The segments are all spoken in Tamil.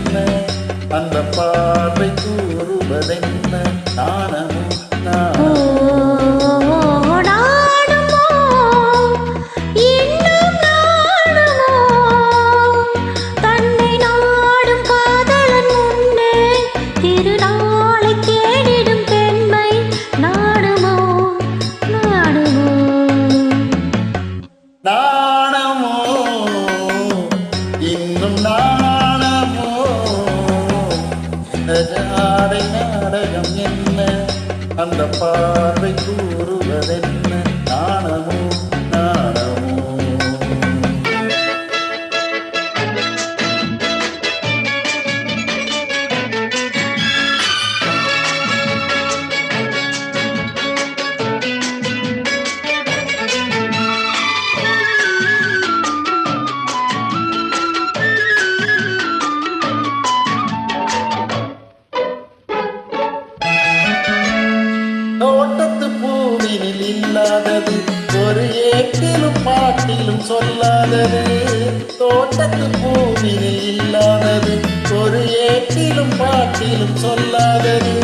என்ன அந்த பார்வை கூறுவதென்ன நாணமோ நாணமோ இன்னும் நாணமோ ஜாடை நாடகம் என்ன அந்த பார்வை கூறுவதென்ன நாணமோ நாணமோ தோட்டத்து பூவினில் இல்லாதது ஒரு ஏட்டிலும் பாட்டிலும் சொல்லாதது தோட்டத்து பூவினில் இல்லாதது ஒரு ஏட்டிலும் பாட்டிலும் சொல்லாதது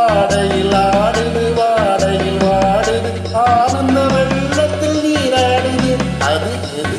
ஆடையில் ஆடுது வாடையில் வாடுது ஆனந்த வெள்ளத்தில் நீராடுது அது எது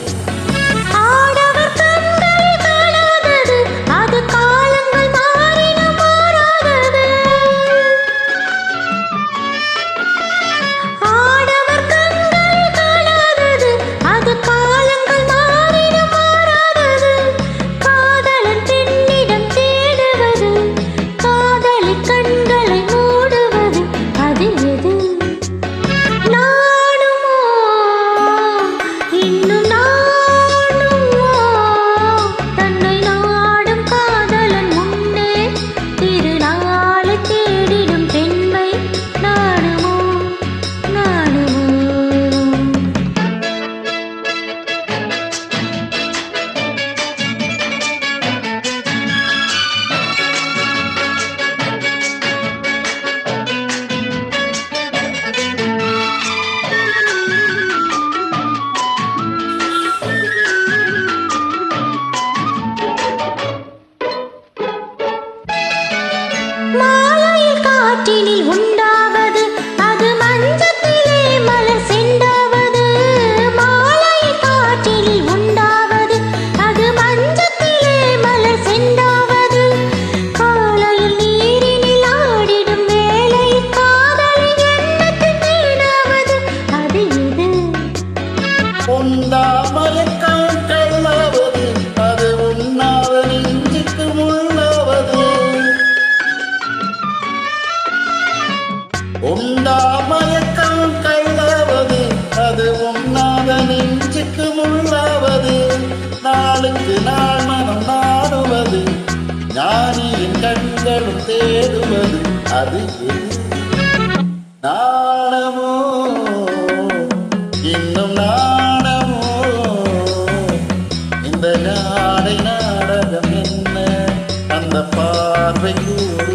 காற்றினில் உண்டாவது அது மஞ்சத்திலே மலர் செண்டாவது மாலை காற்றினில் உண்டாவது அது மஞ்சத்திலே மலர் செண்டாவது காலையில் நீரினில் ஆடிடும் வேலை காதலின் எண்ணத்தில் தேனாவது அது இது உண்டாமயக்கம் கல்லாவது அது உண்ணாத நெஞ்சுக்கு முள்ளாவது உண்டாமயக்கம் கல்லாவது அது உண்ணாத நெஞ்சுக்கு முள்ளாவது நாளுக்கு நாள் மனம் நாடுவது ஞானியின் கண்களும் தேடுவது அது நாணமோ இன்னும் நாணமோ இந்த நாடை நாடகம் என்ன அந்த பார்வை கூறு